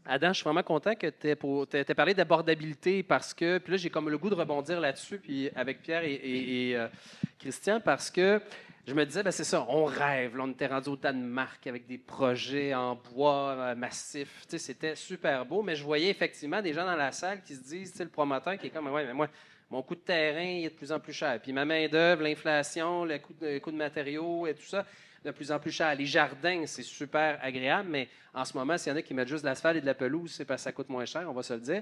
Adam, je suis vraiment content que tu aies parlé d'abordabilité parce que, puis là, j'ai comme le goût de rebondir là-dessus, puis avec Pierre et Christian, parce que je me disais, ben c'est ça, on rêve. Là, on était rendu au Danemark avec des projets en bois massifs. Tu sais, c'était super beau, mais je voyais effectivement des gens dans la salle qui se disent, tu sais, le promoteur qui est comme, ouais, mais moi, mon coût de terrain il est de plus en plus cher. Puis ma main-d'œuvre, l'inflation, le coût de matériaux et tout ça, de plus en plus cher. Les jardins, c'est super agréable, mais en ce moment, s'il y en a qui mettent juste de l'asphalte et de la pelouse, c'est parce que ça coûte moins cher, on va se le dire.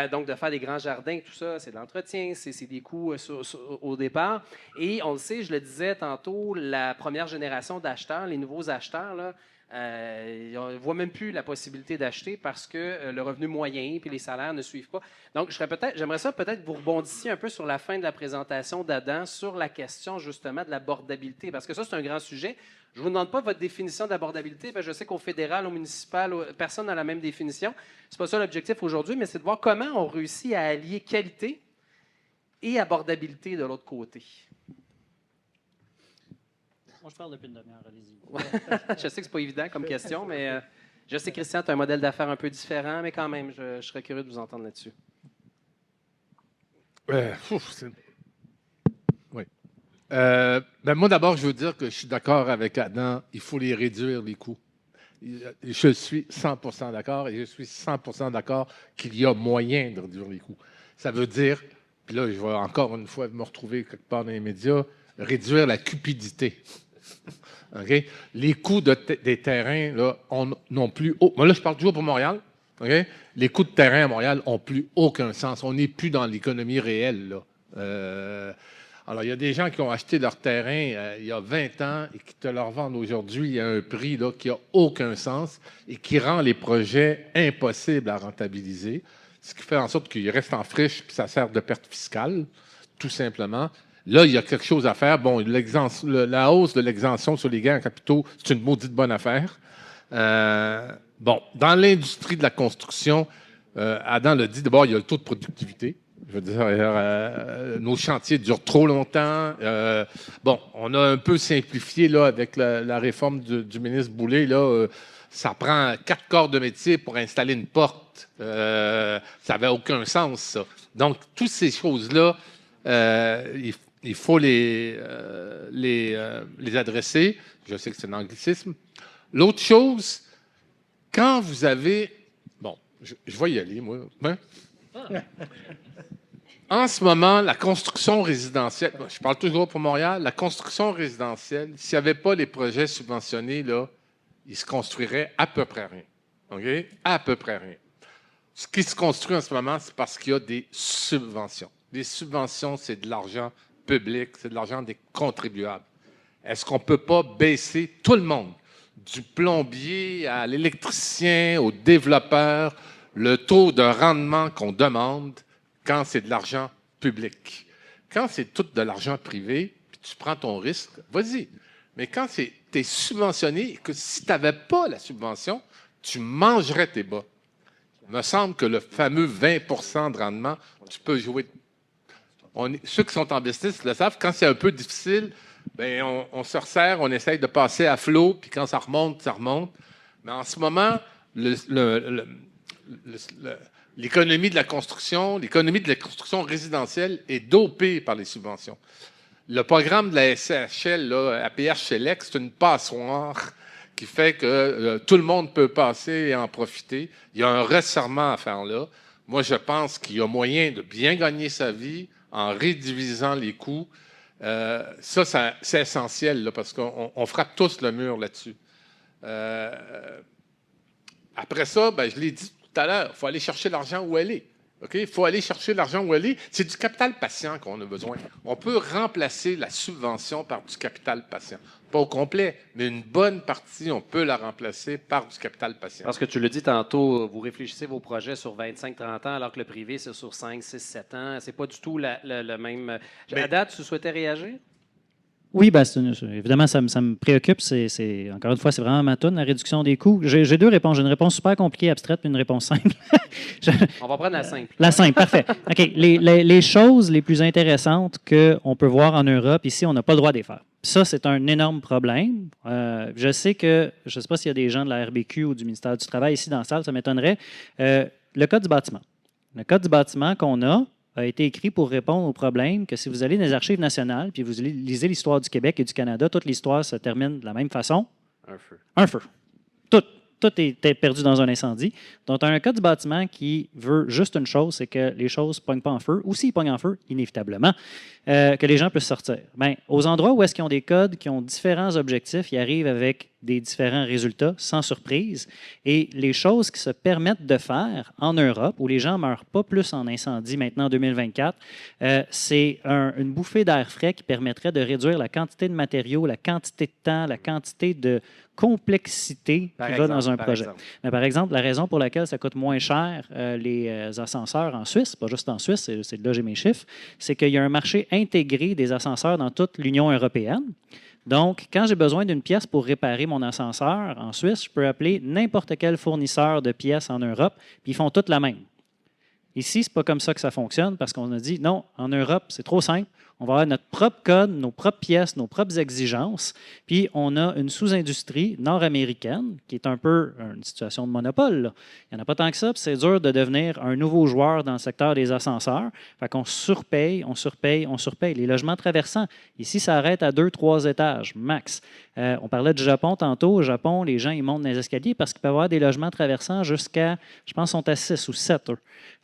Donc, de faire des grands jardins, tout ça, c'est de l'entretien, c'est des coûts au départ. Et on le sait, je le disais tantôt, la première génération d'acheteurs, les nouveaux acheteurs, là, on ne voit même plus la possibilité d'acheter parce que le revenu moyen et les salaires ne suivent pas. Donc, j'aimerais ça peut-être que vous rebondissiez un peu sur la fin de la présentation d'Adam sur la question justement de l'abordabilité, parce que ça, c'est un grand sujet. Je ne vous demande pas votre définition d'abordabilité, parce que je sais qu'au fédéral, au municipal, personne n'a la même définition. Ce n'est pas ça l'objectif aujourd'hui, mais c'est de voir comment on réussit à allier qualité et abordabilité de l'autre côté. Moi, je parle depuis une demi-heure, allez-y. Je sais que ce n'est pas évident comme question, mais je sais, Christian, tu as un modèle d'affaires un peu différent, mais quand même, je serais curieux de vous entendre là-dessus. Oui. Moi, d'abord, je veux dire que je suis d'accord avec Adam. Il faut les réduire, les coûts. Je suis 100% d'accord et je suis 100% d'accord qu'il y a moyen de réduire les coûts. Ça veut dire, puis là, je vais encore une fois me retrouver quelque part dans les médias, réduire la cupidité. Okay? Les coûts des terrains là, n'ont plus... Moi, là, je parle toujours pour Montréal. Okay? Les coûts de terrain à Montréal n'ont plus aucun sens. On n'est plus dans l'économie réelle. Là. Alors, il y a des gens qui ont acheté leur terrain il y a 20 ans et qui te le revendent aujourd'hui à un prix là, qui n'a aucun sens et qui rend les projets impossibles à rentabiliser, ce qui fait en sorte qu'ils restent en friche puis ça sert de perte fiscale, tout simplement. Là, il y a quelque chose à faire. Bon, la hausse de l'exemption sur les gains en capitaux, c'est une maudite bonne affaire. Bon, dans l'industrie de la construction, Adam l'a dit, d'abord, il y a le taux de productivité. Je veux dire, nos chantiers durent trop longtemps. Bon, on a un peu simplifié là, avec la réforme du ministre Boulay. Là, ça prend 4 corps de métier pour installer une porte. Ça n'avait aucun sens, ça. Donc, toutes ces choses-là, il faut les adresser. Je sais que c'est un anglicisme. L'autre chose, quand vous avez... Bon, je vais y aller, moi. Hein? En ce moment, la construction résidentielle, je parle toujours pour Montréal, la construction résidentielle, s'il n'y avait pas les projets subventionnés, là, il se construirait à peu près rien. OK? À peu près rien. Ce qui se construit en ce moment, c'est parce qu'il y a des subventions. Les subventions, c'est de l'argent public, c'est de l'argent des contribuables. Est-ce qu'on ne peut pas baisser tout le monde, du plombier à l'électricien, au développeur, le taux de rendement qu'on demande quand c'est de l'argent public? Quand c'est tout de l'argent privé, puis tu prends ton risque, vas-y. Mais quand tu es subventionné et que si tu n'avais pas la subvention, tu mangerais tes bas. Il me semble que le fameux 20% de rendement, tu peux jouer. Ceux qui sont en business le savent, quand c'est un peu difficile, bien, on se resserre, on essaye de passer à flot, puis quand ça remonte, ça remonte. Mais en ce moment, l'économie de la construction résidentielle est dopée par les subventions. Le programme de la SCHL, là, APH Select, c'est une passoire qui fait que tout le monde peut passer et en profiter. Il y a un resserrement à faire là. Moi, je pense qu'il y a moyen de bien gagner sa vie en réduisant les coûts. Ça, c'est essentiel, là, parce qu'on frappe tous le mur là-dessus. Après ça, ben, je l'ai dit tout à l'heure, il faut aller chercher l'argent où elle est. Okay? Il faut aller chercher l'argent où elle est. C'est du capital patient qu'on a besoin. On peut remplacer la subvention par du capital patient. Pas au complet, mais une bonne partie, on peut la remplacer par du capital patient. Parce que tu le dis tantôt, vous réfléchissez vos projets sur 25-30 ans, alors que le privé, c'est sur 5, 6, 7 ans. C'est pas du tout le même... À date, tu souhaitais réagir? Oui, ben, évidemment, ça me préoccupe. Encore une fois, c'est vraiment ma toune, la réduction des coûts. J'ai deux réponses. J'ai une réponse super compliquée, abstraite, puis une réponse simple. On va prendre la simple. La simple, parfait. OK. Les choses les plus intéressantes qu'on peut voir en Europe, ici, on n'a pas le droit de les faire. Ça, c'est un énorme problème. Je sais que, je ne sais pas s'il y a des gens de la RBQ ou du ministère du Travail ici dans la salle, ça m'étonnerait. Le Code du bâtiment. Le Code du bâtiment qu'on a été écrit pour répondre au problème que si vous allez dans les archives nationales, puis vous lisez l'histoire du Québec et du Canada, toute l'histoire se termine de la même façon. Un feu. Un feu. Tout est perdu dans un incendie. Donc, tu as un code du bâtiment qui veut juste une chose, c'est que les choses ne pognent pas en feu, ou s'ils pognent en feu, inévitablement, que les gens puissent sortir. Bien, aux endroits où est-ce qu'ils ont des codes qui ont différents objectifs, ils arrivent avec des différents résultats, sans surprise. Et les choses qui se permettent de faire en Europe, où les gens ne meurent pas plus en incendie maintenant en 2024, c'est une bouffée d'air frais qui permettrait de réduire la quantité de matériaux, la quantité de temps, la quantité de complexité qui va dans un projet. Mais par exemple, la raison pour laquelle ça coûte moins cher les ascenseurs en Suisse, pas juste en Suisse, c'est là que j'ai mes chiffres, c'est qu'il y a un marché intégré des ascenseurs dans toute l'Union européenne. Donc, quand j'ai besoin d'une pièce pour réparer mon ascenseur en Suisse, je peux appeler n'importe quel fournisseur de pièces en Europe, puis ils font toutes la même. Ici, ce n'est pas comme ça que ça fonctionne parce qu'on a dit non, en Europe, c'est trop simple. On va avoir notre propre code, nos propres pièces, nos propres exigences. Puis, on a une sous-industrie nord-américaine qui est un peu une situation de monopole, là. Il n'y en a pas tant que ça, puis c'est dur de devenir un nouveau joueur dans le secteur des ascenseurs. Fait qu'on surpaye. Les logements traversants, ici, ça arrête à 2-3 étages, max. On parlait du Japon tantôt. Au Japon, les gens, ils montent dans les escaliers parce qu'ils peuvent avoir des logements traversants jusqu'à, je pense, sont à 6 ou 7.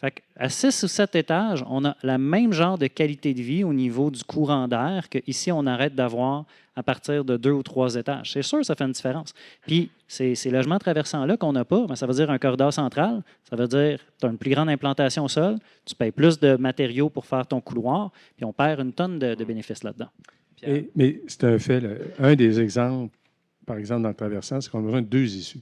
Fait qu'à 6 ou 7 étages, on a le même genre de qualité de vie au niveau du courant d'air qu'ici, on arrête d'avoir à partir de 2 ou 3 étages. C'est sûr, ça fait une différence. Puis, ces logements traversants-là qu'on n'a pas, bien, ça veut dire un corridor central, ça veut dire que tu as une plus grande implantation au sol, tu payes plus de matériaux pour faire ton couloir, puis on perd une tonne de bénéfices là-dedans. Mais c'est un fait. Là. Un des exemples, par exemple, dans le traversant, c'est qu'on a besoin de 2 issues.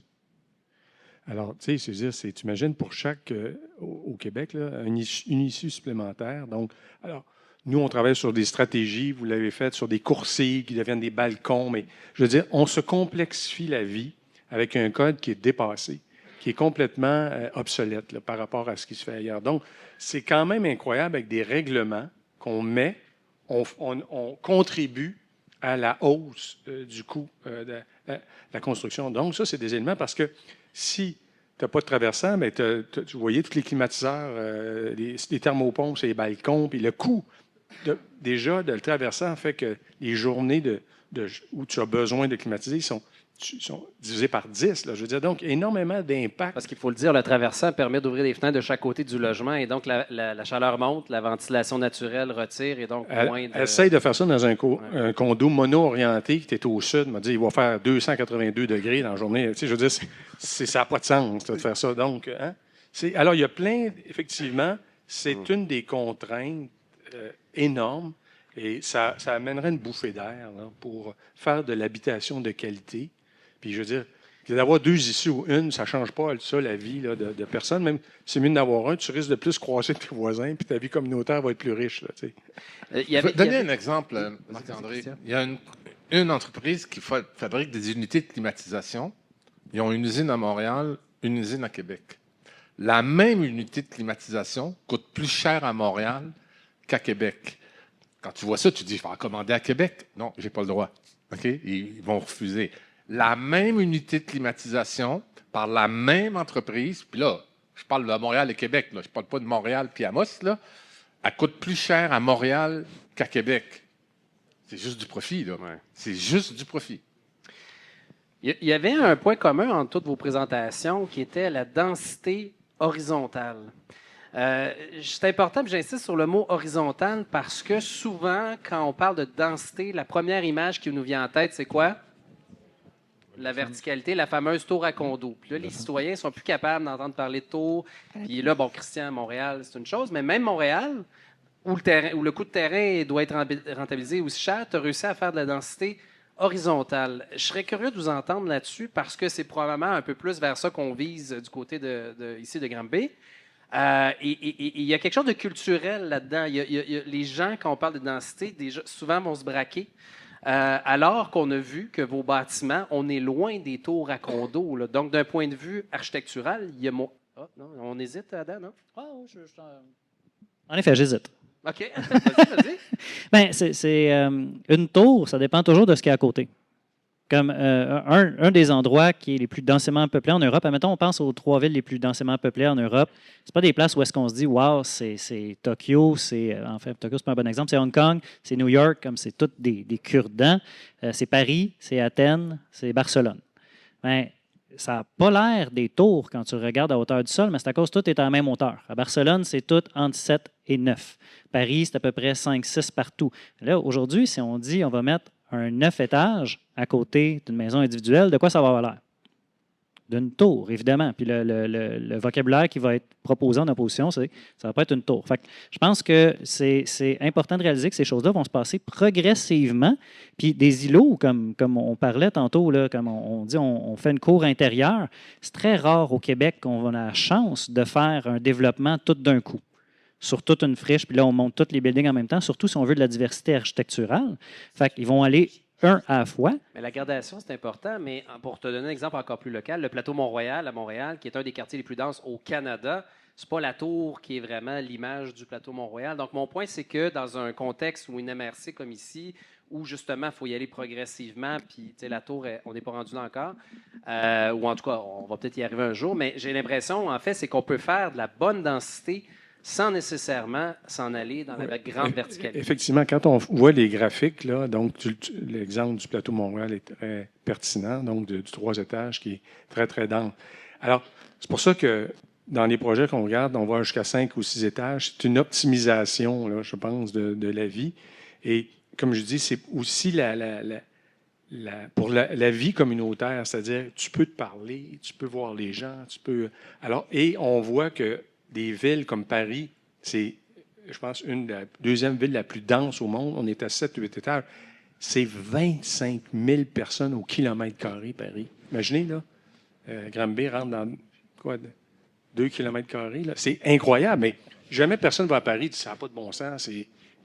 Alors, tu sais, tu imagines pour chaque, au Québec, là, une issue supplémentaire. Donc, alors, nous, on travaille sur des stratégies, vous l'avez fait, sur des coursiers qui deviennent des balcons, mais je veux dire, on se complexifie la vie avec un code qui est dépassé, qui est complètement obsolète là, par rapport à ce qui se fait ailleurs. Donc, c'est quand même incroyable avec des règlements qu'on met, on contribue à la hausse du coût de la construction. Donc, ça, c'est des éléments parce que si tu n'as pas de traversant, mais vous voyez tous les climatiseurs, les thermopompes, les balcons, puis le coût déjà de le traversant fait que les journées où tu as besoin de climatiser sont divisées par 10. Là, je veux dire, donc, énormément d'impact. Parce qu'il faut le dire, le traversant permet d'ouvrir des fenêtres de chaque côté du logement et donc la chaleur monte, la ventilation naturelle retire et donc moins de... Essaye de faire ça dans un condo mono-orienté qui est au sud. On m'a dit il va faire 282 degrés dans la journée. Tu sais, je veux dire, ça n'a pas de sens de faire ça. Donc, alors, il y a plein, effectivement, c'est une des contraintes énormes et ça amènerait une bouffée d'air là, pour faire de l'habitation de qualité. Puis, je veux dire, d'avoir 2 issues ou une, ça ne change pas ça, la vie là, de personne. Même si c'est mieux d'en avoir un, tu risques de plus croiser tes voisins, puis ta vie communautaire va être plus riche. Là, je vais donner un exemple, Marc-André. Il y a une entreprise qui fabrique des unités de climatisation. Ils ont une usine à Montréal, une usine à Québec. La même unité de climatisation coûte plus cher à Montréal qu'à Québec. Quand tu vois ça, tu dis, je vais en commander à Québec. Non, je n'ai pas le droit. OK? Ils vont refuser. La même unité de climatisation par la même entreprise, puis là, je parle de Montréal et Québec, là, je ne parle pas de Montréal puis Amos, là, elle coûte plus cher à Montréal qu'à Québec. C'est juste du profit, là. Ouais. C'est juste du profit. Il y avait un point commun entre toutes vos présentations qui était la densité horizontale. C'est important, puis j'insiste sur le mot horizontal parce que souvent, quand on parle de densité, la première image qui nous vient en tête, c'est quoi? La verticalité, la fameuse tour à condo. Puis là, les citoyens sont plus capables d'entendre parler de tour. Puis là, bon, Christian, Montréal, c'est une chose, mais même Montréal, où le coût de terrain doit être rentabilisé aussi cher, tu as réussi à faire de la densité horizontale. Je serais curieux de vous entendre là-dessus parce que c'est probablement un peu plus vers ça qu'on vise du côté ici de Granby. Et il y a quelque chose de culturel là-dedans. Les gens, quand on parle de densité, souvent vont se braquer. Alors qu'on a vu que vos bâtiments, on est loin des tours à condos. Là. Donc, d'un point de vue architectural, il y a... non, on hésite, Adam, non? En effet, j'hésite. OK. Vas-y. Ben, c'est une tour, ça dépend toujours de ce qu'il y a à côté. Comme un des endroits qui est les plus densément peuplés en Europe, admettons, on pense aux 3 villes les plus densément peuplées en Europe. C'est pas des places où est-ce qu'on se dit, wow, c'est Tokyo, enfin, Tokyo, c'est pas un bon exemple, c'est Hong Kong, c'est New York, comme c'est toutes des cure-dents. C'est Paris, c'est Athènes, c'est Barcelone. Ben, ça n'a pas l'air des tours quand tu regardes à hauteur du sol, mais c'est à cause que tout est à la même hauteur. À Barcelone, c'est tout entre 7 et 9. Paris, c'est à peu près 5-6 partout. Là, aujourd'hui, si on dit on va mettre un 9 étages à côté d'une maison individuelle, de quoi ça va avoir l'air? D'une tour, évidemment. Puis le vocabulaire qui va être proposé en opposition, c'est ça va pas être une tour. Fait que je pense que c'est important de réaliser que ces choses-là vont se passer progressivement. Puis des îlots, comme on parlait tantôt, là, comme on dit, on fait une cour intérieure, c'est très rare au Québec qu'on a la chance de faire un développement tout d'un coup sur toute une friche, puis là, on monte tous les buildings en même temps, surtout si on veut de la diversité architecturale. Fait qu'ils vont aller un à la fois. Mais la gradation, c'est important, mais pour te donner un exemple encore plus local, le plateau Mont-Royal à Montréal, qui est un des quartiers les plus denses au Canada, c'est pas la tour qui est vraiment l'image du plateau Mont-Royal. Donc, mon point, c'est que dans un contexte où une MRC comme ici, où justement, il faut y aller progressivement, puis la tour, on n'est pas rendu là encore, ou en tout cas, on va peut-être y arriver un jour, mais j'ai l'impression, en fait, c'est qu'on peut faire de la bonne densité sans nécessairement s'en aller dans la grande verticalité. Effectivement, quand on voit les graphiques, là, donc l'exemple du plateau Montréal est très pertinent, donc du 3 étages qui est très, très dense. Alors, c'est pour ça que dans les projets qu'on regarde, on va jusqu'à 5 ou 6 étages. C'est une optimisation, là, je pense, de la vie. Et comme je dis, c'est aussi pour la vie communautaire, c'est-à-dire tu peux te parler, tu peux voir les gens, Alors, et on voit que des villes comme Paris, c'est, je pense, la deuxième ville la plus dense au monde. On est à 7-8 étages. C'est 25 000 personnes au kilomètre carré, Paris. Imaginez, là, Granby rentre dans quoi, 2 kilomètres carrés. C'est incroyable, mais jamais personne va à Paris et dit ça n'a pas de bon sens.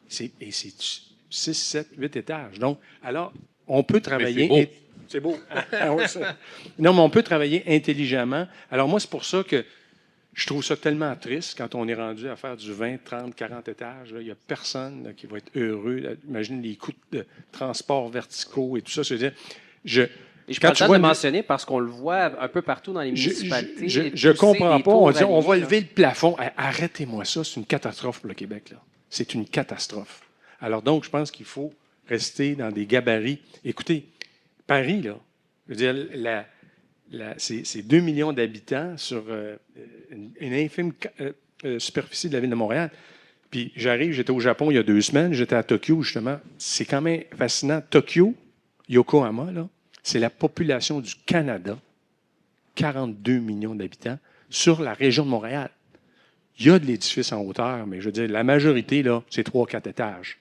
C'est 6, 7, 8 étages. Donc, alors, on peut travailler. C'est beau. Non, mais on peut travailler intelligemment. Alors, moi, c'est pour ça que je trouve ça tellement triste quand on est rendu à faire du 20, 30, 40 étages. Là, il n'y a personne là, qui va être heureux. Là. Imagine les coûts de transport verticaux et tout ça. C'est-à-dire, je prends le temps de le mentionner parce qu'on le voit un peu partout dans les municipalités. Je ne comprends pas. On dit on va lever le plafond. Arrêtez-moi ça. C'est une catastrophe pour le Québec. Là. C'est une catastrophe. Alors donc, je pense qu'il faut rester dans des gabarits. Écoutez, Paris, là, je veux dire, c'est 2 millions d'habitants sur une infime superficie de la ville de Montréal. Puis j'étais au Japon il y a 2 semaines, j'étais à Tokyo justement. C'est quand même fascinant. Tokyo, Yokohama, là, c'est la population du Canada, 42 millions d'habitants, sur la région de Montréal. Il y a de l'édifice en hauteur, mais je veux dire, la majorité, là, c'est 3-4 étages.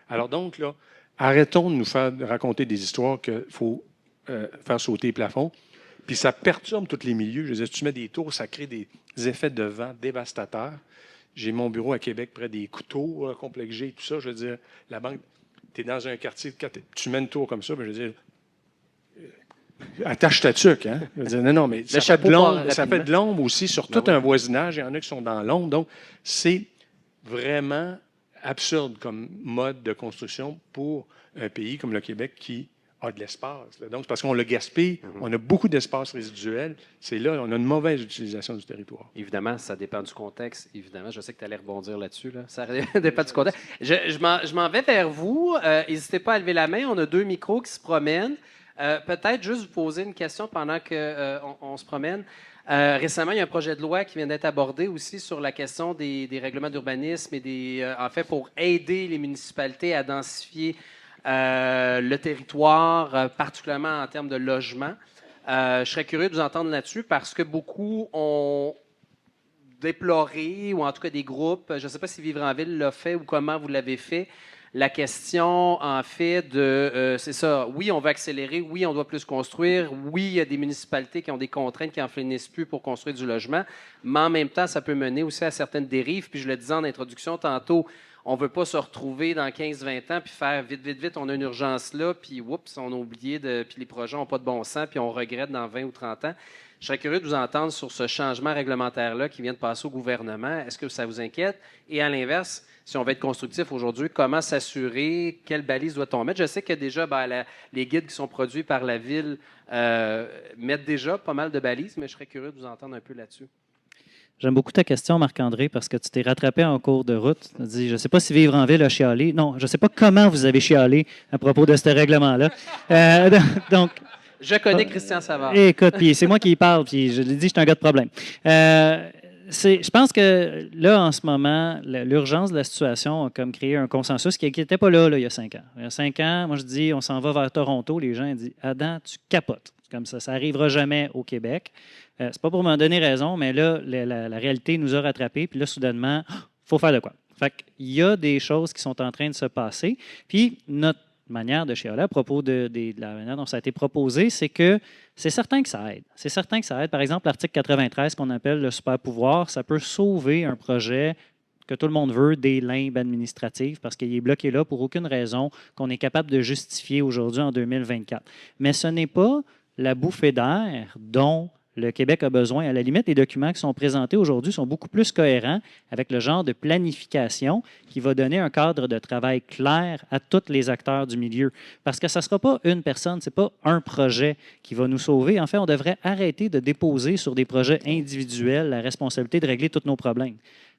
Alors donc, là, arrêtons de nous faire raconter des histoires qu'il faut faire sauter les plafonds. Puis ça perturbe tous les milieux. Je veux dire, tu mets des tours, ça crée des effets de vent dévastateurs. J'ai mon bureau à Québec près des couteaux, complexe G, tout ça. Je veux dire, la banque, tu es dans un quartier, tu mets une tour comme ça, bien, je veux dire, attache ta tuque. Hein? Je veux dire, non, mais ça fait de l'ombre aussi sur tout un voisinage. Il y en a qui sont dans l'ombre. Donc, c'est vraiment absurde comme mode de construction pour un pays comme le Québec qui a de l'espace. Donc, c'est parce qu'on le gaspille, on a beaucoup d'espace résiduel. C'est là, on a une mauvaise utilisation du territoire. Évidemment, ça dépend du contexte. Évidemment, je sais que tu allais rebondir là-dessus. Là. Ça dépend du contexte. Je m'en vais vers vous. N'hésitez pas à lever la main. On a 2 micros qui se promènent. Peut-être juste vous poser une question pendant qu'on se promène. Récemment, il y a un projet de loi qui vient d'être abordé aussi sur la question des règlements d'urbanisme et en fait, pour aider les municipalités à densifier le territoire, particulièrement en termes de logement. Je serais curieux de vous entendre là-dessus parce que beaucoup ont déploré, ou en tout cas des groupes, je ne sais pas si Vivre en Ville l'a fait ou comment vous l'avez fait, la question, en fait, c'est ça, oui, on veut accélérer, oui, on doit plus construire, oui, il y a des municipalités qui ont des contraintes qui n'en finissent plus pour construire du logement, mais en même temps, ça peut mener aussi à certaines dérives. Puis je le disais en introduction tantôt, on ne veut pas se retrouver dans 15-20 ans puis faire vite, vite, vite, on a une urgence là, puis oups, on a oublié, puis les projets n'ont pas de bon sens, puis on regrette dans 20 ou 30 ans. Je serais curieux de vous entendre sur ce changement réglementaire-là qui vient de passer au gouvernement. Est-ce que ça vous inquiète? Et à l'inverse, si on veut être constructif aujourd'hui, comment s'assurer? Quelle balise doit-on mettre? Je sais que déjà, les guides qui sont produits par la Ville mettent déjà pas mal de balises, mais je serais curieux de vous entendre un peu là-dessus. J'aime beaucoup ta question, Marc-André, parce que tu t'es rattrapé en cours de route. Tu as dit, je ne sais pas si Vivre en Ville a chialé. Non, je ne sais pas comment vous avez chialé à propos de ce règlement-là. Donc, je connais Christian Savard. Écoute, puis c'est moi qui y parle, puis je l'ai dit, je suis un gars de problème. Je pense que là, en ce moment, l'urgence de la situation a comme créé un consensus qui n'était pas là, il y a 5 ans. Il y a 5 ans, moi je dis, on s'en va vers Toronto. Les gens disent, Adam, tu capotes. Comme ça n'arrivera jamais au Québec. C'est pas pour m'en donner raison, mais là, la réalité nous a rattrapés. Puis là, soudainement, il faut faire de quoi. Fait qu'il y a des choses qui sont en train de se passer. Puis notre manière de chialer à propos de la manière dont ça a été proposé, c'est que c'est certain que ça aide. C'est certain que ça aide. Par exemple, l'article 93 qu'on appelle le super pouvoir, ça peut sauver un projet que tout le monde veut des limbes administratives parce qu'il est bloqué là pour aucune raison qu'on est capable de justifier aujourd'hui en 2024. Mais ce n'est pas la bouffée d'air dont le Québec a besoin. À la limite, les documents qui sont présentés aujourd'hui sont beaucoup plus cohérents avec le genre de planification qui va donner un cadre de travail clair à tous les acteurs du milieu. Parce que ça ne sera pas une personne, ce n'est pas un projet qui va nous sauver. En fait, on devrait arrêter de déposer sur des projets individuels la responsabilité de régler tous nos problèmes.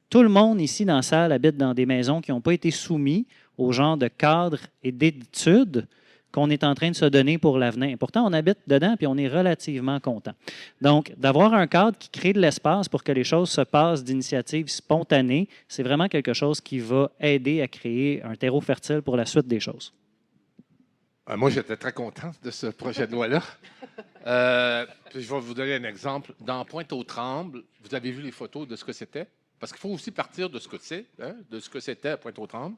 Tout le monde ici dans la salle habite dans des maisons qui n'ont pas été soumis au genre de cadre et d'études qu'on est en train de se donner pour l'avenir. Pourtant, on habite dedans et on est relativement content. Donc, d'avoir un cadre qui crée de l'espace pour que les choses se passent d'initiative spontanée, c'est vraiment quelque chose qui va aider à créer un terreau fertile pour la suite des choses. Moi, j'étais très content de ce projet de loi-là. Je vais vous donner un exemple. Dans Pointe-aux-Trembles, vous avez vu les photos de ce que c'était? Parce qu'il faut aussi partir de ce que c'est, de ce que c'était à Pointe-aux-Trembles.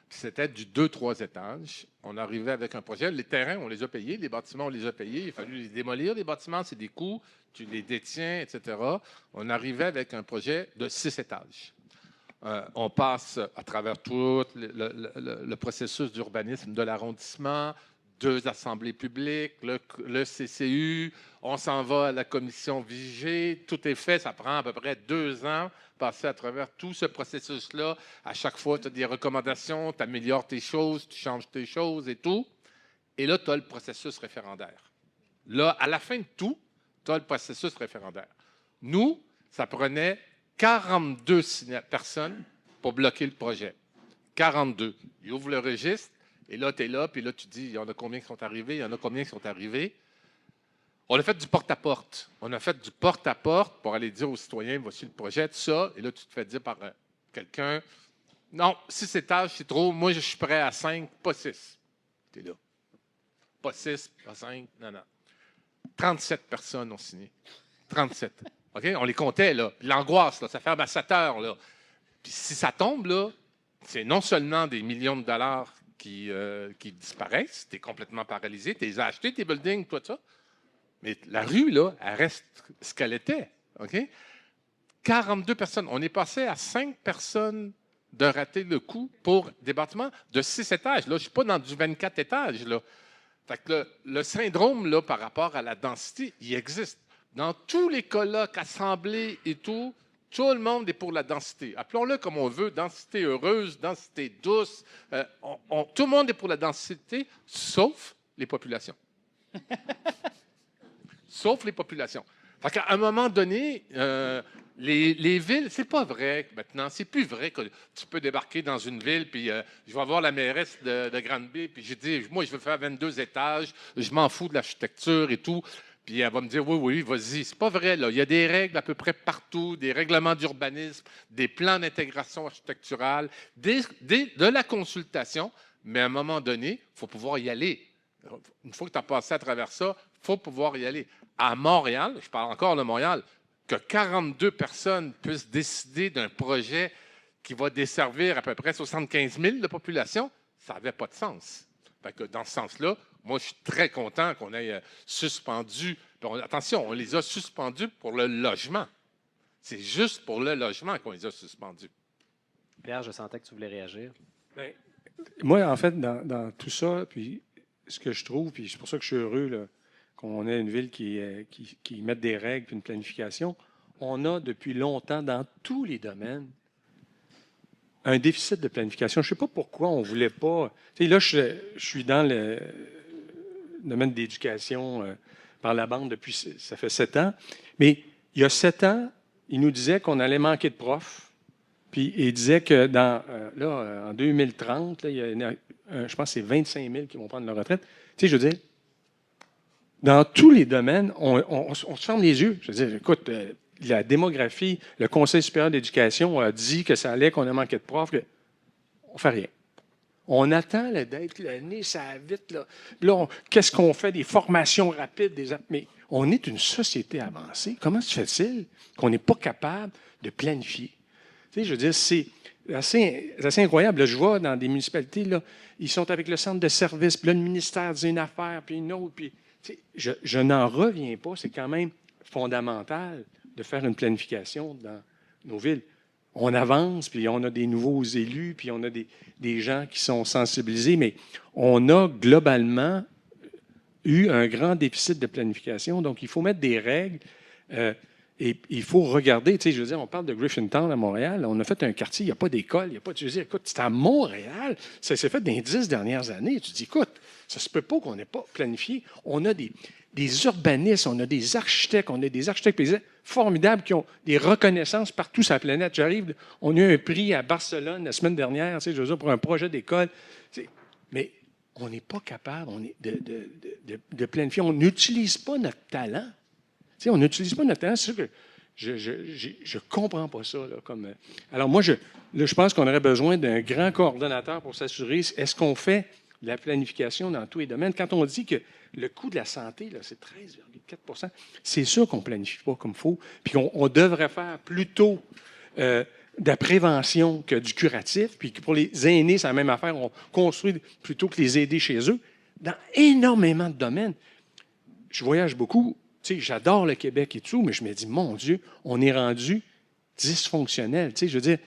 C'était du 2-3 étages. On arrivait avec un projet. Les terrains, on les a payés. Les bâtiments, on les a payés. Il a fallu les démolir. Les bâtiments, c'est des coûts. Tu les détiens, etc. On arrivait avec un projet de 6 étages. On passe à travers tout le processus d'urbanisme de l'arrondissement, 2 assemblées publiques, le CCU. On s'en va à la commission Vigée. Tout est fait. Ça prend à peu près 2 ans. Passer à travers tout ce processus-là. À chaque fois, tu as des recommandations, tu améliores tes choses, tu changes tes choses et tout. Et là, tu as le processus référendaire. Là, à la fin de tout, tu as le processus référendaire. Nous, ça prenait 42 personnes pour bloquer le projet. 42. Ils ouvrent le registre, et là, tu es là, puis là, tu dis, il y en a combien qui sont arrivés, il y en a combien qui sont arrivés. On a fait du porte-à-porte. On a fait du porte-à-porte pour aller dire aux citoyens, voici le projet, tout ça. Et là, tu te fais dire par quelqu'un, non, 6 étages, c'est trop. Moi, je suis prêt à 5, pas 6. Tu es là. Pas 6, pas 5, non. 37 personnes ont signé. 37. OK? On les comptait, là. Puis l'angoisse, là, ça ferme à 7 heures, là. Puis si ça tombe, là, c'est non seulement des millions de dollars qui disparaissent, tu es complètement paralysé, tu les as achetés, tes buildings, tout ça. Mais la rue, là, elle reste ce qu'elle était. OK? 42 personnes. On est passé à 5 personnes de rater le coup pour des bâtiments de 6 étages. Là, je ne suis pas dans du 24 étages. Là. Fait que le syndrome là, par rapport à la densité, il existe. Dans tous les colloques, assemblées et tout le monde est pour la densité. Appelons-le comme on veut, densité heureuse, densité douce. Tout le monde est pour la densité, sauf les populations. Sauf les populations. Fait qu'à un moment donné, les villes, c'est pas vrai maintenant. C'est plus vrai que tu peux débarquer dans une ville, puis je vais voir la mairesse de Granby, puis je dis, moi, je veux faire 22 étages, je m'en fous de l'architecture et tout. Puis elle va me dire, oui, vas-y. C'est pas vrai, là. Il y a des règles à peu près partout, des règlements d'urbanisme, des plans d'intégration architecturale, de la consultation, mais à un moment donné, il faut pouvoir y aller. Une fois que tu as passé à travers ça, il faut pouvoir y aller. À Montréal, je parle encore de Montréal, que 42 personnes puissent décider d'un projet qui va desservir à peu près 75 000 de population, ça n'avait pas de sens. Fait que dans ce sens-là, moi, je suis très content qu'on ait suspendu. Attention, on les a suspendus pour le logement. C'est juste pour le logement qu'on les a suspendus. Pierre, je sentais que tu voulais réagir. Ben, moi, en fait, dans tout ça, puis ce que je trouve, puis c'est pour ça que je suis heureux là, qu'on ait une ville qui mette des règles puis une planification, on a depuis longtemps, dans tous les domaines, un déficit de planification. Je ne sais pas pourquoi on ne voulait pas. Tu sais, là, je suis dans le domaine d'éducation par la bande depuis, ça fait 7 ans. Mais il y a 7 ans, il nous disait qu'on allait manquer de profs. Puis il disait que en 2030, là, il y a je pense que c'est 25 000 qui vont prendre leur retraite. Tu sais, je veux dire, dans tous les domaines, on se ferme les yeux. Je veux dire, écoute, la démographie, le Conseil supérieur d'éducation a dit que ça allait, qu'on a manqué de profs. On ne fait rien. On attend d'être l'année, ça va vite. Là, qu'est-ce qu'on fait? Des formations rapides. Mais on est une société avancée. Comment se fait-il qu'on n'est pas capable de planifier? Tu sais, je veux dire, c'est assez incroyable. Là, je vois dans des municipalités, là, ils sont avec le centre de service, puis là, le ministère dit une affaire, puis une autre. Puis, tu sais, je n'en reviens pas. C'est quand même fondamental de faire une planification dans nos villes. On avance, puis on a des nouveaux élus, puis on a des gens qui sont sensibilisés, mais on a globalement eu un grand déficit de planification. Donc, il faut mettre des règles et il faut regarder. Tu sais, je veux dire, on parle de Griffintown à Montréal. On a fait un quartier, il n'y a pas d'école, il n'y a pas de... Je veux dire, écoute, c'est à Montréal. Ça s'est fait dans les 10 dernières années. Tu dis, écoute, ça ne se peut pas qu'on n'ait pas planifié. On a des urbanistes, on a des architectes paysans formidables qui ont des reconnaissances partout sur la planète. On a eu un prix à Barcelone la semaine dernière, tu sais, je veux dire, pour un projet d'école. Mais on n'est pas capable de planifier. On n'utilise pas notre talent. Tu sais, on n'utilise pas notre talent. C'est sûr que je ne comprends pas ça. Là, alors moi, je pense qu'on aurait besoin d'un grand coordonnateur pour s'assurer, est-ce qu'on fait de la planification dans tous les domaines? Quand on dit que le coût de la santé, là, c'est 13,4 %, c'est sûr qu'on ne planifie pas comme il faut, puis on devrait faire plutôt de la prévention que du curatif, puis que pour les aînés, c'est la même affaire, on construit plutôt que les aider chez eux, dans énormément de domaines. Je voyage beaucoup, tu sais, j'adore le Québec et tout, mais je me dis, mon Dieu, on est rendu dysfonctionnel. Tu sais, je veux dire,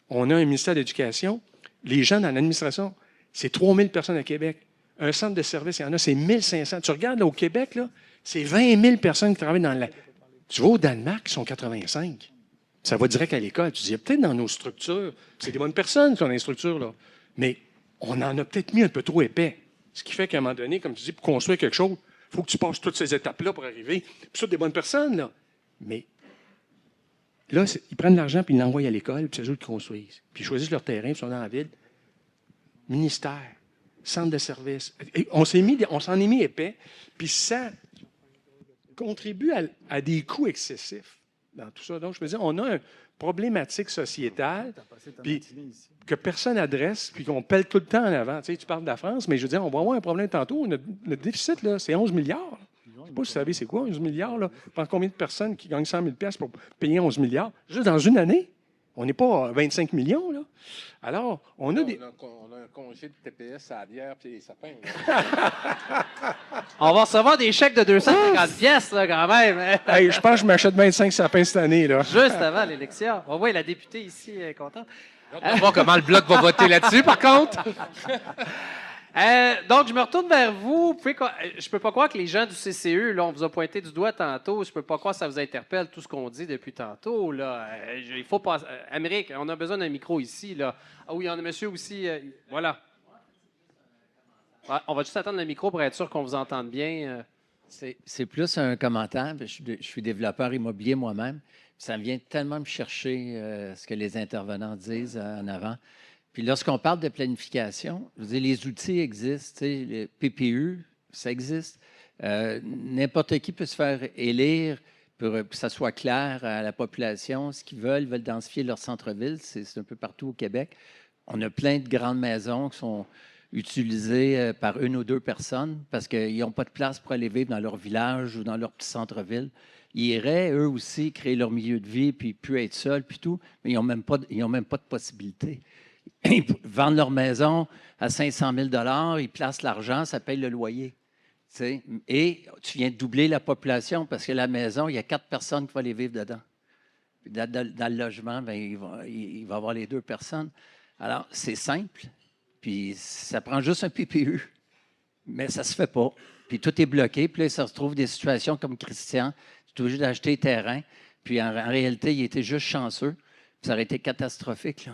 on a un ministère de l'Éducation, les gens dans l'administration, c'est 3000 personnes à Québec. Un centre de service, il y en a, c'est 1500. Tu regardes là, au Québec, là, c'est 20 000 personnes qui travaillent dans la... Tu vas au Danemark, ils sont 85. Ça va direct à l'école. Tu dis, peut-être dans nos structures, c'est des bonnes personnes qui ont des structures, là. Mais on en a peut-être mis un peu trop épais. Ce qui fait qu'à un moment donné, comme tu dis, pour construire quelque chose, il faut que tu passes toutes ces étapes-là pour arriver. Puis ça, des bonnes personnes, là. Mais là, ils prennent l'argent puis ils l'envoient à l'école, puis c'est eux qui construisent. Puis ils choisissent leur terrain, puis ils sont dans la ville. Ministère, centre de service. Et on s'en est mis épais, puis ça contribue à des coûts excessifs dans tout ça. Donc, je veux dire, on a une problématique sociétale puis, que personne n'adresse, puis qu'on pèle tout le temps en avant. Tu sais, tu parles de la France, mais je veux dire, on va avoir un problème tantôt. Notre déficit, là, c'est 11 milliards. Je ne sais pas si vous savez c'est quoi, 11 milliards. Là. Par combien de personnes qui gagnent 100 000 $ pour payer 11 milliards? Juste dans une année. On n'est pas à 25 millions, là. Alors, on a des... On a un congé de TPS à la bière puis les sapins. On va recevoir des chèques de 250 pièces, là, quand même. Hein? Hey, je pense que je m'achète 25 sapins cette année, là. Juste avant l'élection. On voit la députée ici est contente. On va voir comment le Bloc va voter là-dessus, par contre. Donc, je me retourne vers vous. Je ne peux pas croire que les gens du CCE, là, on vous a pointé du doigt tantôt. Je ne peux pas croire que ça vous interpelle, tout ce qu'on dit depuis tantôt. Là. Il faut pas... Amérique, on a besoin d'un micro ici. Là. Ah oui, il y en a un monsieur aussi. Voilà. Ouais, on va juste attendre le micro pour être sûr qu'on vous entende bien. C'est plus un commentaire. Je suis développeur immobilier moi-même. Ça vient tellement me chercher ce que les intervenants disent en avant. Puis lorsqu'on parle de planification, je veux dire, les outils existent. Le PPU, ça existe. N'importe qui peut se faire élire pour que ça soit clair à la population ce qu'ils veulent. Ils veulent densifier leur centre-ville. C'est un peu partout au Québec. On a plein de grandes maisons qui sont utilisées par une ou deux personnes parce qu'ils n'ont pas de place pour aller vivre dans leur village ou dans leur petit centre-ville. Ils iraient, eux aussi, créer leur milieu de vie puis plus être seuls puis tout, mais ils n'ont même pas de possibilité. Ils vendent leur maison à 500 000 $, ils placent l'argent, ça paye le loyer. T'sais. Et tu viens de doubler la population parce que la maison, il y a 4 personnes qui vont aller vivre dedans. Puis dans le logement, ben, il va avoir les 2 personnes. Alors, c'est simple, puis ça prend juste un PPU, mais ça ne se fait pas. Puis tout est bloqué, puis là, ça se trouve des situations comme Christian, tu es obligé d'acheter terrain, puis en réalité, il était juste chanceux, puis ça aurait été catastrophique, là.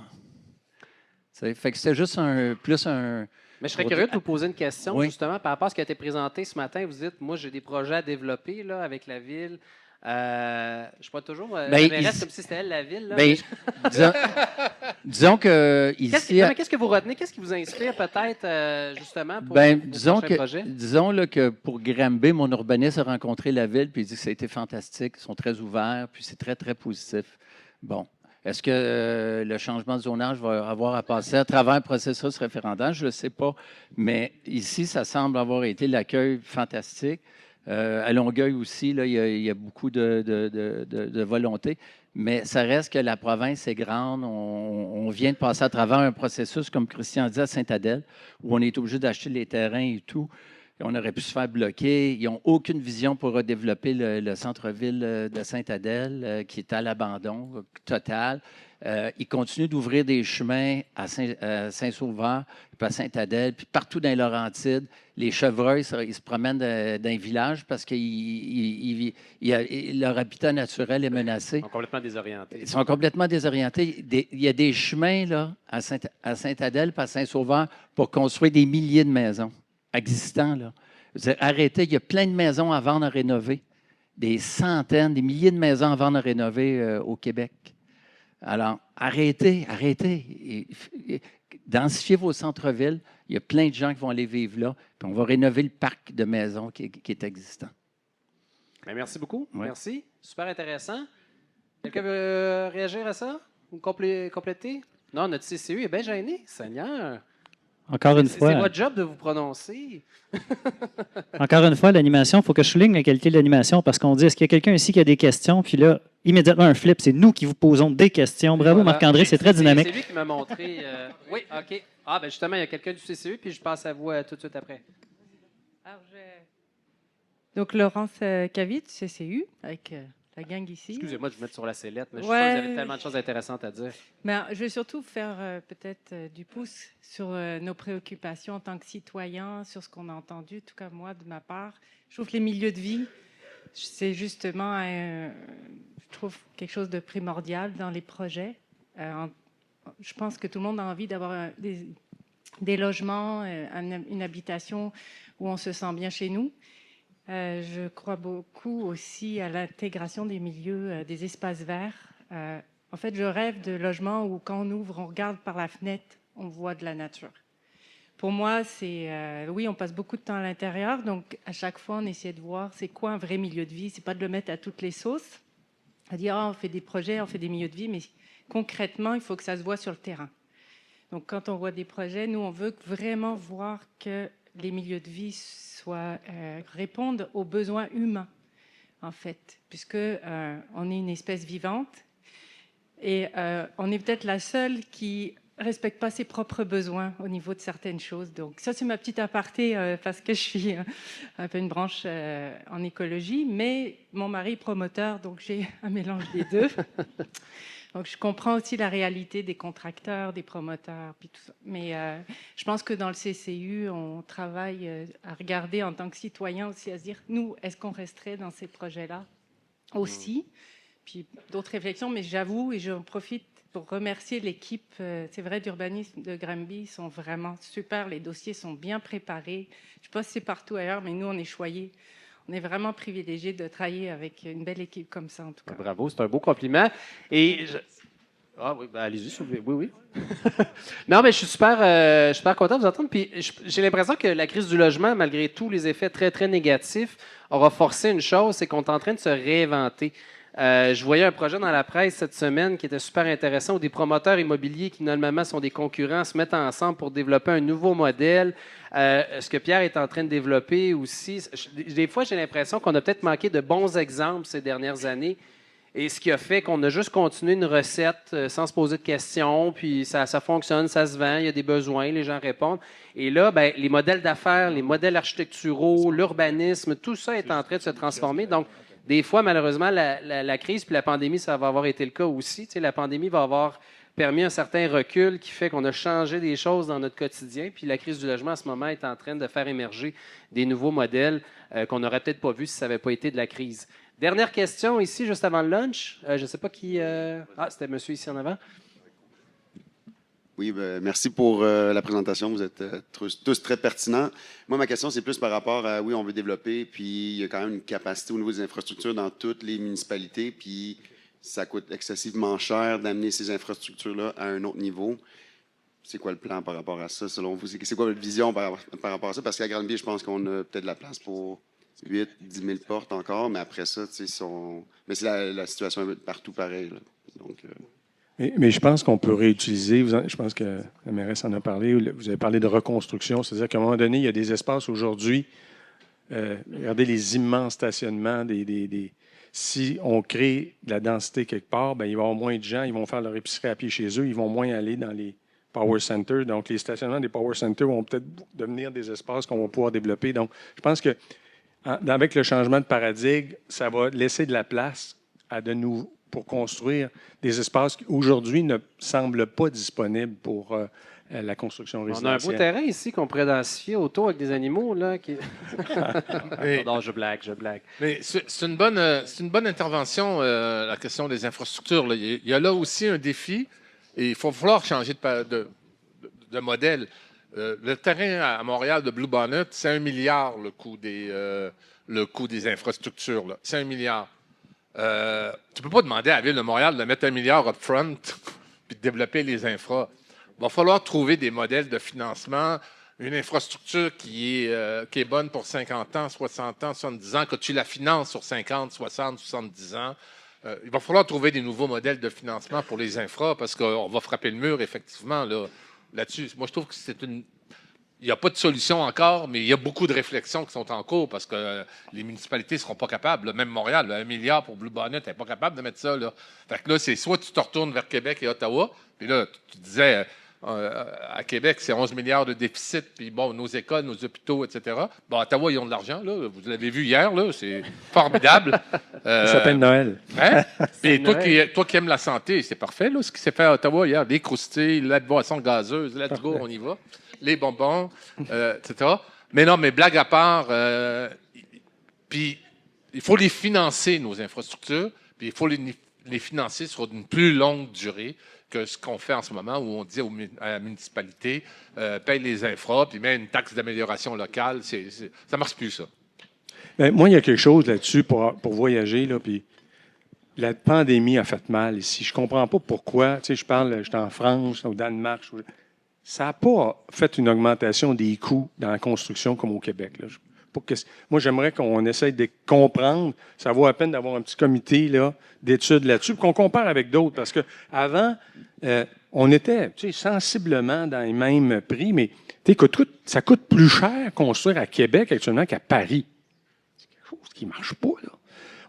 Fait que c'était juste plus un... Mais je serais curieux de vous poser une question, Oui. justement, par rapport à ce qui a été présenté ce matin. Vous dites, moi, j'ai des projets à développer là, avec la ville. Je ne sais pas toujours. Ben, reste comme si c'était elle, la ville. Là, Ben, disons que ici... Qu'est-ce que vous retenez? Qu'est-ce qui vous inspire peut-être, justement, pour Ben, vos disons prochains projets? disons là, que pour Granby, mon urbaniste a rencontré la ville, puis il dit que ça a été fantastique. Ils sont très ouverts, puis c'est très, très positif. Bon. Est-ce que le changement de zonage va avoir à passer à travers un processus référendaire? Je ne sais pas. Mais ici, ça semble avoir été l'accueil fantastique. À Longueuil aussi, là, il y a beaucoup de volonté. Mais ça reste que la province est grande. On vient de passer à travers un processus, comme Christian dit, à Sainte-Adèle, où on est obligé d'acheter les terrains et tout. Et on aurait pu se faire bloquer. Ils n'ont aucune vision pour redévelopper le centre-ville de Sainte-Adèle, qui est à l'abandon total. Ils continuent d'ouvrir des chemins à Saint-Sauveur, puis à Sainte-Adèle, puis partout dans les Laurentides. Les chevreuils, ils se promènent dans les villages parce que leur habitat naturel est menacé. Ils sont complètement désorientés. Ils sont complètement désorientés. Il y a des chemins là, à Sainte-Adèle, puis à Saint-Sauveur, pour construire des milliers de maisons existants. Là. Arrêtez, il y a plein de maisons à vendre, à rénover. Des centaines, des milliers de maisons à vendre, à rénover au Québec. Alors, arrêtez. Densifiez vos centres-villes. Il y a plein de gens qui vont aller vivre là. Puis on va rénover le parc de maisons qui est existant. Bien, merci beaucoup. Ouais. Merci. Super intéressant. Quelqu'un veut réagir à ça? Ou compléter? Non, notre CCU est bien gêné. Seigneur. Encore une C'est fois, votre job de vous prononcer. encore une fois, l'animation, il faut que je souligne la qualité de l'animation parce qu'on dit, est-ce qu'il y a quelqu'un ici qui a des questions? Puis là, immédiatement, un flip, c'est nous qui vous posons des questions. Bravo, Voilà. Marc-André, c'est très dynamique. C'est lui qui m'a montré. Oui, OK. Ah, ben justement, il y a quelqu'un du CCU, puis je passe à vous tout de suite après. Alors, donc, Laurence Cavit, CCU, avec la gang ici. Excusez-moi de vous mettre sur la sellette, mais je suis Ouais. sûr que vous avez tellement de choses intéressantes à dire. Mais je vais surtout faire peut-être du pouce sur nos préoccupations en tant que citoyens, sur ce qu'on a entendu, en tout cas moi, de ma part. Je trouve que les milieux de vie, c'est justement, je trouve, quelque chose de primordial dans les projets. Je pense que tout le monde a envie d'avoir des logements, une habitation où on se sent bien chez nous. Je crois beaucoup aussi à l'intégration des milieux, des espaces verts. En fait, je rêve de logements où, quand on ouvre, on regarde par la fenêtre, on voit de la nature. Pour moi, oui, on passe beaucoup de temps à l'intérieur, donc à chaque fois, on essaie de voir c'est quoi un vrai milieu de vie. C'est pas de le mettre à toutes les sauces, à dire on fait des projets, on fait des milieux de vie, mais concrètement, il faut que ça se voit sur le terrain. Donc, quand on voit des projets, nous, on veut vraiment voir que les milieux de vie répondent aux besoins humains, en fait, puisque on est une espèce vivante et on est peut-être la seule qui respecte pas ses propres besoins au niveau de certaines choses. Donc ça, c'est ma petite aparté parce que je suis un peu une branche en écologie, mais mon mari est promoteur, donc j'ai un mélange des deux. Donc, je comprends aussi la réalité des contracteurs, des promoteurs, puis tout ça. Mais je pense que dans le CCU, on travaille à regarder en tant que citoyen aussi, à se dire, nous, est-ce qu'on resterait dans ces projets-là aussi? Puis d'autres réflexions, mais j'avoue, et j'en profite pour remercier l'équipe, c'est vrai, d'urbanisme de Granby, ils sont vraiment super, les dossiers sont bien préparés. Je ne sais pas si c'est partout ailleurs, mais nous, on est choyés. On est vraiment privilégiés de travailler avec une belle équipe comme ça, en tout cas. Bravo, c'est un beau compliment. Et ah oui, ben allez-y, si vous voulez. Oui, oui. Non, mais je suis super content de vous entendre. Puis j'ai l'impression que la crise du logement, malgré tous les effets très, très négatifs, aura forcé une chose, c'est qu'on est en train de se réinventer. Je voyais un projet dans la presse cette semaine qui était super intéressant où des promoteurs immobiliers qui normalement sont des concurrents se mettent ensemble pour développer un nouveau modèle. Ce que Pierre est en train de développer aussi. Des fois, j'ai l'impression qu'on a peut-être manqué de bons exemples ces dernières années. Et ce qui a fait qu'on a juste continué une recette sans se poser de questions, puis ça fonctionne, ça se vend, il y a des besoins, les gens répondent. Et là, ben, les modèles d'affaires, les modèles architecturaux, l'urbanisme, tout ça est en train de se transformer. Donc, des fois, malheureusement, la crise puis la pandémie, ça va avoir été le cas aussi. Tu sais, la pandémie va avoir permis un certain recul qui fait qu'on a changé des choses dans notre quotidien. Puis la crise du logement, à ce moment, est en train de faire émerger des nouveaux modèles qu'on n'aurait peut-être pas vus si ça n'avait pas été de la crise. Dernière question ici, juste avant le lunch. Je ne sais pas qui... Ah, c'était monsieur ici en avant. Oui, ben, merci pour la présentation. Vous êtes tous très pertinents. Moi, ma question, c'est plus par rapport à, oui, on veut développer, puis il y a quand même une capacité au niveau des infrastructures dans toutes les municipalités, puis ça coûte excessivement cher d'amener ces infrastructures-là à un autre niveau. C'est quoi le plan par rapport à ça, selon vous? C'est quoi votre vision par rapport à ça? Parce qu'à Granby, je pense qu'on a peut-être de la place pour 8 10 000 portes encore, mais après ça, tu sais, mais c'est la situation partout pareille. Donc, Mais je pense qu'on peut réutiliser, je pense que la mairesse en a parlé, vous avez parlé de reconstruction, c'est-à-dire qu'à un moment donné, il y a des espaces aujourd'hui, regardez les immenses stationnements, si on crée de la densité quelque part, bien, il va y avoir moins de gens, ils vont faire leur épicerie à pied chez eux, ils vont moins aller dans les power centers. Donc, les stationnements des power centers vont peut-être devenir des espaces qu'on va pouvoir développer. Donc, je pense que avec le changement de paradigme, ça va laisser de la place pour construire des espaces qui, aujourd'hui, ne semblent pas disponibles pour la construction résidentielle. On a un beau terrain ici qu'on pourrait densifier autour avec des animaux. Là, non, je blague. Mais c'est une bonne intervention, la question des infrastructures. Là. Il y a là aussi un défi et il va falloir changer de modèle. Le terrain à Montréal de Blue Bonnet, c'est 1 milliard le coût des infrastructures. Là. C'est 1 milliard. Tu ne peux pas demander à la Ville de Montréal de mettre 1 milliard up front puis de développer les infras. Il va falloir trouver des modèles de financement, une infrastructure qui est bonne pour 50 ans, 60 ans, 70 ans, que tu la finances sur 50, 60, 70 ans. Il va falloir trouver des nouveaux modèles de financement pour les infras parce qu'on va frapper le mur, effectivement, là-dessus. Moi, je trouve que il n'y a pas de solution encore, mais il y a beaucoup de réflexions qui sont en cours parce que les municipalités ne seront pas capables. Là, même Montréal, là, 1 milliard pour Blue Bonnet, tu n'es pas capable de mettre ça. Là. Fait que là, c'est soit tu te retournes vers Québec et Ottawa, puis là, tu disais, à Québec, c'est 11 milliards de déficit, puis bon, nos écoles, nos hôpitaux, etc. Bon, à Ottawa, ils ont de l'argent, là. Vous l'avez vu hier, là, c'est formidable. Ça s'appelle Noël. Hein? Puis toi qui aimes la santé, c'est parfait, là, ce qui s'est fait à Ottawa hier, des croustilles, la boisson gazeuse, let's go, on y va. Les bonbons, etc. Mais non, mais blague à part, puis il faut les financer, nos infrastructures, puis il faut les financer sur une plus longue durée que ce qu'on fait en ce moment, où on dit à la municipalité, paye les infras, puis met une taxe d'amélioration locale. Ça ne marche plus, ça. Bien, moi, il y a quelque chose là-dessus pour voyager, là, puis la pandémie a fait mal ici. Je ne comprends pas pourquoi. Tu sais, j'étais en France, au Danemark. Ça n'a pas fait une augmentation des coûts dans la construction comme au Québec. Là. Moi, j'aimerais qu'on essaye de comprendre. Ça vaut la peine d'avoir un petit comité là, d'études là-dessus, puis qu'on compare avec d'autres. Parce qu'avant, on était sensiblement dans les mêmes prix, mais ça coûte plus cher construire à Québec actuellement qu'à Paris. C'est quelque chose qui ne marche pas. Là.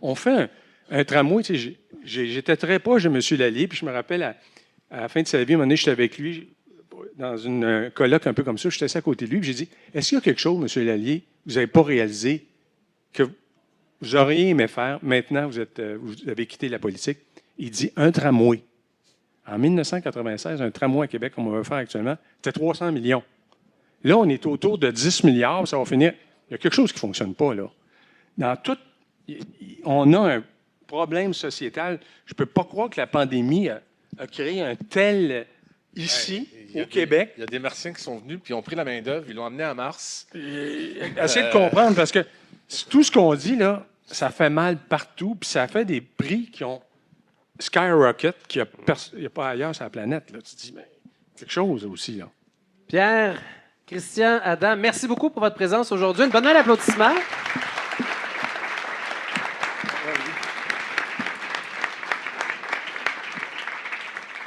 On fait un tramway. J'étais très proche de M. Lallier, puis je me rappelle, à la fin de sa vie, à un moment donné, j'étais avec lui dans une colloque un peu comme ça. J'étais assis à côté de lui, puis j'ai dit, est-ce qu'il y a quelque chose, M. Lallier, que vous n'avez pas réalisé, que vous auriez aimé faire, maintenant vous avez quitté la politique? Il dit, un tramway. En 1996, un tramway à Québec, comme on va faire actuellement, c'était 300 millions. Là, on est autour de 10 milliards, ça va finir. Il y a quelque chose qui ne fonctionne pas, là. Dans tout, on a un problème sociétal. Je ne peux pas croire que la pandémie a créé un tel... Ici, au Québec. Il y a des Martiens qui sont venus, puis ils ont pris la main-d'œuvre, ils l'ont amené à Mars. Essayez de comprendre, parce que tout ce qu'on dit, là, ça fait mal partout, puis ça fait des prix qui ont skyrocket, qu'il n'y a pas ailleurs sur la planète. Là. Tu te dis, mais quelque chose aussi, là. Pierre, Christian, Adam, merci beaucoup pour votre présence aujourd'hui. Une bonne main d'applaudissements.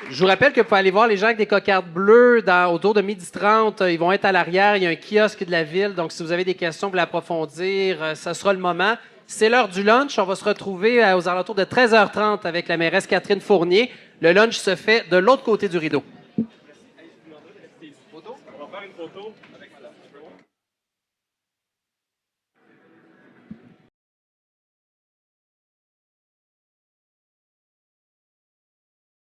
Je vous rappelle que vous pouvez aller voir les gens avec des cocardes bleues autour de 12h30. Ils vont être à l'arrière. Il y a un kiosque de la ville. Donc, si vous avez des questions pour l'approfondir, ça sera le moment. C'est l'heure du lunch. On va se retrouver aux alentours de 13h30 avec la mairesse Catherine Fournier. Le lunch se fait de l'autre côté du rideau. On va faire une photo.